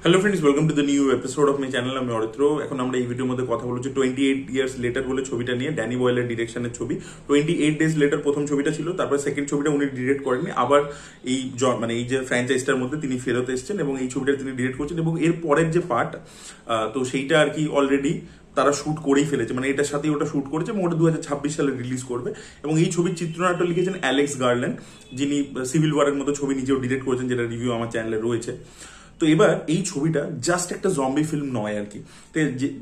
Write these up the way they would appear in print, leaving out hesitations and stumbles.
Hello friends, welcome to the new episode of my channel. আমি অরিত্র। এখন আমরা এই ভিডিওর মধ্যে কথা বলছি 28 ইয়ার্স লেটার বলে ছবিটা নিয়ে। ড্যানি বয়েলের ডিরেকশনের ছবি। 28 ডেজ লেটার প্রথম ছবিটা ছিল, তারপর সেকেন্ড ছবিটা উনি ডিরেক্ট করেননি। আবার এই এই যে ফ্র্যাঞ্চাইজটার মধ্যে তিনি ফেরত এসেছেন এবং এই ছবিটা তিনি ডিরেক্ট করছেন এবং এর পরের যে পার্ট, তো সেইটা আর কি অলরেডি তারা শুট করেই ফেলেছে, মানে এটার সাথেই ওটা শুট করেছে এবং ওটা 2026 সালে রিলিজ করবে। এবং এই ছবির চিত্রনাট্য লিখেছেন অ্যালেক্স গার্ল্যান্ড, যিনি সিভিল ওয়ারের মতো ছবি নিজেও ডিরেক্ট করেছেন, যেটা রিভিউ আমার চ্যানেলে রয়েছে। তো এবার এই ছবিটা জাস্ট একটা জম্বি ফিল্ম নয় আর কি।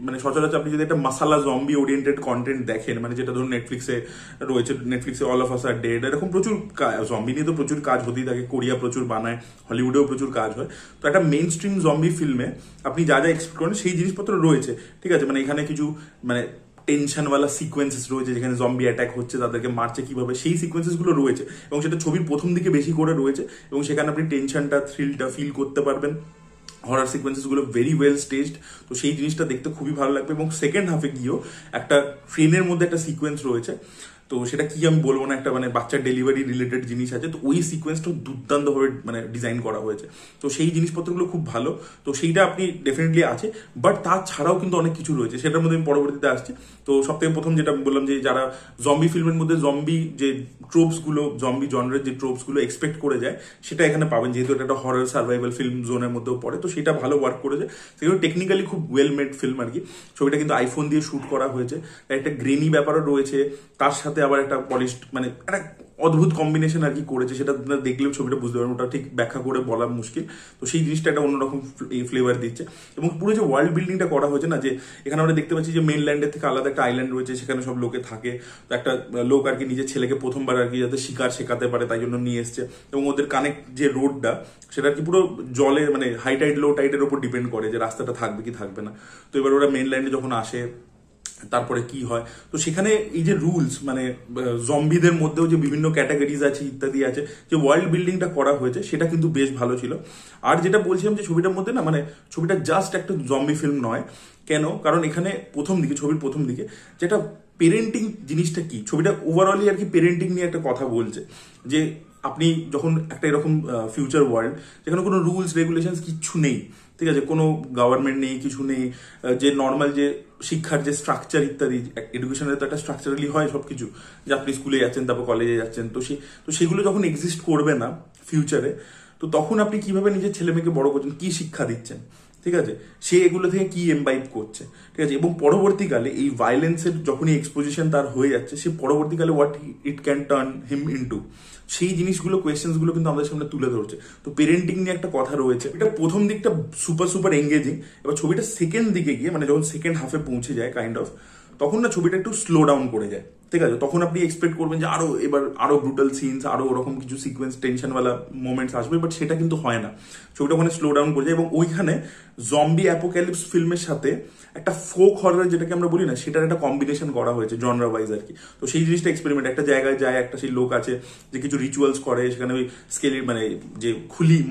মানে সচরাচর আপনি যদি একটা মাসালা জম্বি ওরিয়েন্টেড কন্টেন্ট দেখেন, মানে যেটা ধরুন নেটফ্লিক্সে রয়েছে, নেটফ্লিক্সে All of Us Are Dead, এরকম প্রচুর জম্বি নিয়ে তো প্রচুর কাজ হতেই থাকে। কোরিয়া প্রচুর বানায়, হলিউডেও প্রচুর কাজ হয়। তো একটা মেইন স্ট্রিম জম্বি ফিল্মে আপনি যা যা এক্সপেক্ট করেন সেই জিনিসপত্র রয়েছে, ঠিক আছে। মানে এখানে কিছু মানে টেনশনওয়ালা সিকোয়েন্সেস রয়েছে, যেখানে জম্বি অ্যাটাক হচ্ছে, তাদেরকে মারছে কিভাবে, সেই সিকোয়েন্সেস গুলো রয়েছে এবং সেটা ছবির প্রথম দিকে বেশি করে রয়েছে এবং সেখানে আপনি টেনশনটা, থ্রিলটা ফিল করতে পারবেন। হরার সিকোয়েন্সেস গুলো ভেরি ওয়েল স্টেজড, তো সেই জিনিসটা দেখতে খুবই ভালো লাগবে। এবং সেকেন্ড হাফে গিয়েও একটা ট্রেনের মধ্যে একটা সিকোয়েন্স রয়েছে, তো সেটা কি আমি বলবো না, একটা মানে বাচ্চার ডেলিভারি রিলেটেড জিনিস আছে, তো ওই সিকোয়েন্সটা দুর্দান্তভাবে মানে ডিজাইন করা হয়েছে। তো সেই জিনিসপত্রগুলো খুব ভালো, তো সেইটা আপনি ডেফিনেটলি আছে। বাট তাছাড়াও কিন্তু অনেক কিছু রয়েছে, সেটার মধ্যে আমি পরবর্তীতে আসছি। তো সব থেকে প্রথম যেটা বললাম, যে যারা জম্বি ফিল্মের মধ্যে জম্বি যে ট্রোপস গুলো, জম্বি জনরের যে ট্রোপস গুলো এক্সপেক্ট করে যায়, সেটা এখানে পাবেন, যেহেতু এটা একটা হরর সার্ভাইভাল ফিল্ম জোনের মধ্যেও পড়ে, তো সেটা ভালো ওয়ার্ক করেছে। সেগুলো টেকনিক্যালি খুব ওয়েল মেড ফিল্ম আর কি। ছবিটা কিন্তু আইফোন দিয়ে শুট করা হয়েছে, একটা গ্রেনি ব্যাপারও রয়েছে, তার সাথে আবার একটা পলিশ, মানে একটা অদ্ভুত কম্বিনেশন আর কি করেছে। সেটা দেখলেও ছবিটা বুঝতে পারবেন, ওটা ঠিক ব্যাখ্যা করে বলা মুশকিল। তো সেই জিনিসটা একটা অন্যরকম ফ্লেভার দিচ্ছে। এবং পুরো যে ওয়ার্ল্ড বিল্ডিংটা করা হয়েছে না, যে এখানে আমরা দেখতে পাচ্ছি যে মেনল্যান্ডের থেকে আলাদা একটা আইল্যান্ড রয়েছে, সেখানে সব লোকে থাকে। তো একটা লোক আর কি নিজের ছেলেকে প্রথমবার আর কি যাতে শিকার শেখাতে পারে, তাই জন্য নিয়ে এসছে। এবং ওদের কানেক্ট যে রোডটা, সেটা আর কি পুরো জলে, মানে হাই টাইড লো টাইডের উপর ডিপেন্ড করে যে রাস্তাটা থাকবে কি থাকবে না। তো এবার ওরা মেনল্যান্ডে যখন আসে, তারপরে কি হয়, তো সেখানে এই যে রুলস, মানে জম্বিদের মধ্যেও যে বিভিন্ন ক্যাটাগরিজ আছে ইত্যাদি আছে, যে ওয়ার্ল্ড বিল্ডিংটা করা হয়েছে সেটা কিন্তু বেশ ভালো ছিল। আর যেটা বলছিলাম যে ছবিটার মধ্যে না, মানে ছবিটা জাস্ট একটা জম্বি ফিল্ম নয়। কেন? কারণ এখানে ছবির প্রথম দিকে যেটা পেরেন্টিং জিনিসটা কি, ছবিটা ওভারঅলি আর কি পেরেন্টিং নিয়ে একটা কথা বলছে। যে আপনি যখন একটা এরকম ফিউচার ওয়ার্ল্ড, যেখানে কোনো রুলস রেগুলেশন কিচ্ছু নেই, ঠিক আছে, কোনো গভর্নমেন্ট নেই, কিছু নেই, যে নর্মাল যে শিক্ষার যে স্ট্রাকচার ইত্যাদি, এডুকেশনের তো একটা স্ট্রাকচারালি হয় সবকিছু, যে আপনি স্কুলে যাচ্ছেন, তারপর কলেজে যাচ্ছেন, তো সেগুলো যখন এক্সিস্ট করবে না ফিউচারে, তো তখন আপনি কিভাবে নিজের ছেলে মেয়েকে বড় করছেন, কি শিক্ষা দিচ্ছেন, ঠিক আছে, সে এগুলো থেকে কি এমবাইব করছে, ঠিক আছে। এবং পরবর্তীকালে এই ভায়োলেন্সের যখনই এক্সপোজিশন তার হয়ে যাচ্ছে, সে পরবর্তীকালে what it can turn him into, সেই জিনিসগুলো, কোয়েশ্চেন্স গুলো কিন্তু আমাদের সামনে তুলে ধরছে। তো পেরেন্টিং নিয়ে একটা কথা রয়েছে। এটা প্রথম দিকটা সুপার সুপার এঙ্গেজিং। এবার ছবিটা সেকেন্ড দিকে গিয়ে, মানে যখন সেকেন্ড হাফে পৌঁছে যায় কাইন্ড অফ, তখন না ছবিটা একটু স্লো ডাউন করে যায়, ঠিক আছে। তখন আপনি এক্সপেক্ট করবেন যে আরো ব্রুটাল সিনস, আরো ওরকম কিছু সিকোয়েন্স, টেনশনওয়ালা মোমেন্টস আসবে, বাট সেটা কিন্তু হয় না। ছবিটা ওখানে স্লো ডাউন করে যায় এবং ওইখানে জম্বি অ্যাপোক্যালিপস ফিল্মের সাথে একটা ফোক হরর যেটাকে আমরা বলি না, সেটার একটা কম্বিনেশন করা হয়েছে জনরা ওয়াইজ আর কি। তো সেই জিনিসটা এক্সপেরিমেন্ট, একটা জায়গায় যায়, একটা সেই লোক আছে যে কিছু রিচুয়ালস করে, সেখানে ওই স্কেলের মানে যে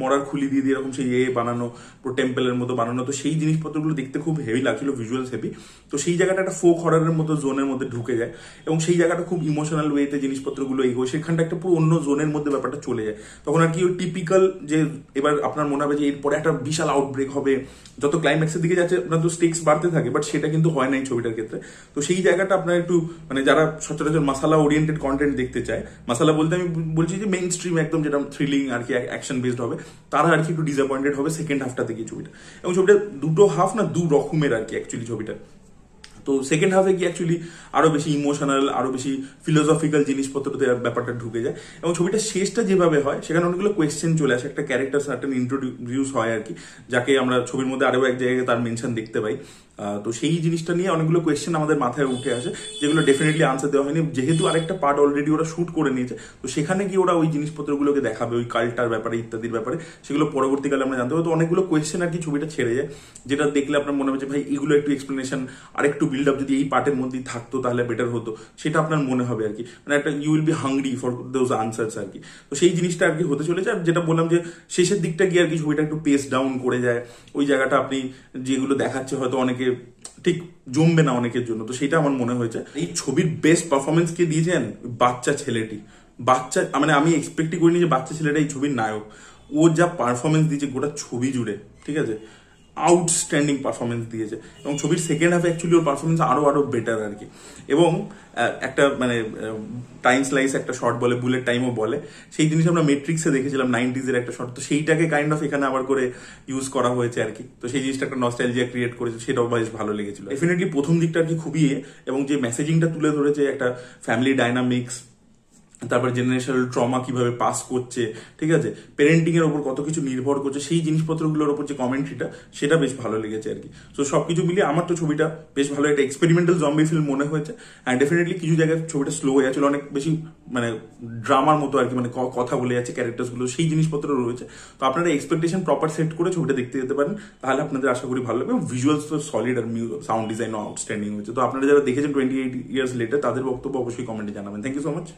মরার খুলি দিয়ে এরকম সেই বানানো, পুরো টেম্পলের মতো বানানো। তো সেই জিনিসপত্রগুলো দেখতে খুব হেভি লাগছিল, ভিজুয়ালস হেভি। তো সেই জায়গাটা একটা ফোক হররের মতো জোনের মধ্যে ঢুকে যায় এবং সেই জায়গাটা খুব ইমোশনাল ওয়েতে জিনিসপত্রগুলো এগোয়, সেখানটা একটা পুরো অন্য জোনের মধ্যে ব্যাপারটা চলে যায়। তখন আর কি ওই টিপিক্যাল যে এবার আপনার মনে হবে যে এরপরে একটা বিশাল আউটব্রেক হবে, যত ক্লাইম্যাক্সের দিকে যাচ্ছে আপনার তো স্টেক্স বাড়তে থাকে, বাট সেটা কিন্তু হয় না এই ছবিটার ক্ষেত্রে। তো সেই জায়গাটা আপনার একটু, মানে যারা সচরাচর মাসালা ওরিয়েন্টেড কন্টেন্ট দেখতে চায়, মাসালা বলতে আমি বলছি যে মেইন স্ট্রিম একদম যেটা থ্রিলিং আর কি, অ্যাকশন বেসড হবে, তারা আর কি একটু ডিসঅ্যাপয়েন্টেড হবে সেকেন্ড হাফটা থেকে ছবিটা। এবং ছবিটা দুটো হাফ না, দু রকমের আর কি অ্যাকচুয়ালি ছবিটা। তো সেকেন্ড হাফে কি অ্যাকচুয়ালি আরো বেশি ইমোশনাল, আরো বেশি ফিলোসফিক্যাল জিনিসপত্র ব্যাপারটা ঢুকে যায় এবং ছবিটা শেষটা যেভাবে হয়, সেখানে অনেকগুলো কোয়েশ্চেন চলে আসে, একটা ক্যারেক্টার সার্টেন ইন্ট্রোডিউস হয় আর কি, যাকে আমরা ছবির মধ্যে আরো এক জায়গায় তার মেনশন দেখতে পাই। তো সেই জিনিসটা নিয়ে অনেকগুলো কোয়েশ্চেন আমাদের মাথায় উঠে আসে, যেগুলো ডেফিনেটলি আনসার দেওয়া হয়নি, যেহেতু আরেকটা পার্ট অলরেডি ওরা শুট করে নিয়েছে। তো সেখানে গিয়ে ওরা ওই জিনিসপত্রগুলোকে দেখাবে, ওই কাল্টার ব্যাপারে ইত্যাদির ব্যাপারে, সেগুলো পরবর্তীকালে আমরা জানতে পারবো। তো অনেকগুলো কোয়েশ্চেন আর কি ছবিটা ছেড়ে যায়, যেটা দেখলে আপনার মনে হবে যে ভাই এগুলো একটু এক্সপ্লেনেশন, আরেকটু বিল্ড আপ যদি এই পার্টের মধ্যেই থাকতো তাহলে বেটার হতো, সেটা আপনার মনে হবে আর কি। মানে একটা you will be hungry for those answers আর কি। তো সেই জিনিসটা আর কি হতে চলেছে। আর যেটা বললাম যে শেষের দিকটা গিয়ে আর কি ছবিটা একটু পেস ডাউন করে যায়, ওই জায়গাটা আপনি যেগুলো দেখাচ্ছে হয়তো অনেকে ঠিক জমবে না অনেকের জন্য, তো সেটা আমার মনে হয়েছে। এই ছবির বেস্ট পারফরমেন্স কে দিয়েছেন? বাচ্চা ছেলেটি। মানে আমি এক্সপেক্টই করিনি যে বাচ্চা ছেলেটা এই ছবির নায়ক। ও যা পারফরমেন্স দিয়েছে গোটা ছবি জুড়ে, ঠিক আছে, আউটস্ট্যান্ডিং পারফরমেন্স দিয়েছে এবং ছবির সেকেন্ড হাফে অ্যাকচুয়ালি ওর পারফরমেন্স আরো বেটার আর কি। এবং একটা মানে টাইম স্লাইস একটা শর্ট বলে, বুলেট টাইমও বলে, সেই জিনিস আমরা মেট্রিক্সে দেখেছিলাম 90s এর একটা শর্ট, তো সেইটাকে কাইন্ড অফ এখানে আবার করে ইউজ করা হয়েছে আর কি। তো সেই জিনিসটা একটা নস্টালজিয়া ক্রিয়েট করেছে, সেটাও বেশ ভালো লেগেছিল। ডেফিনেটলি প্রথম দিকটা আর কি খুবই এবং যে মেসেজিংটা তুলে ধরেছে একটা ফ্যামিলি ডাইনামিক্স, তারপর জেনারেশনাল ট্রমা কিভাবে পাস করছে, ঠিক আছে, প্যারেন্টিং এর উপর কত কিছু নির্ভর করছে, সেই জিনিসপত্রগুলোর উপর যে কমেন্ট্রিটা, সেটা বেশ ভালো লেগেছে আর কি। তো সবকিছু মিলিয়ে আমার তো ছবিটা বেশ ভালো একটা এক্সপেরিমেন্টাল জম্বি ফিল্ম মনে হয়েছে। অ্যান্ড ডেফিনেটলি কিছু জায়গায় ছবিটা স্লো হয়ে যাচ্ছিল, অনেক বেশি মানে ড্রামার মতো আর কি, মানে কথা বলে যাচ্ছে ক্যারেক্টার্স গুলো, সেই জিনিসপত্র রয়েছে। তো আপনারা এক্সপেকটেশন প্রপার সেট করে ছবিটা দেখতে যেতে পারেন, তাহলে আপনাদের আশা করি ভালো লাগবে। এবং ভিজুয়ালস তো সলিড, আর সাউন্ড ডিজাইনও আউটস্ট্যান্ডিং হয়েছে। তো আপনারা যারা দেখেছেন 28 years later, তাদের বক্তব্য অবশ্যই কমেন্টে জানাবেন। Thank you so much.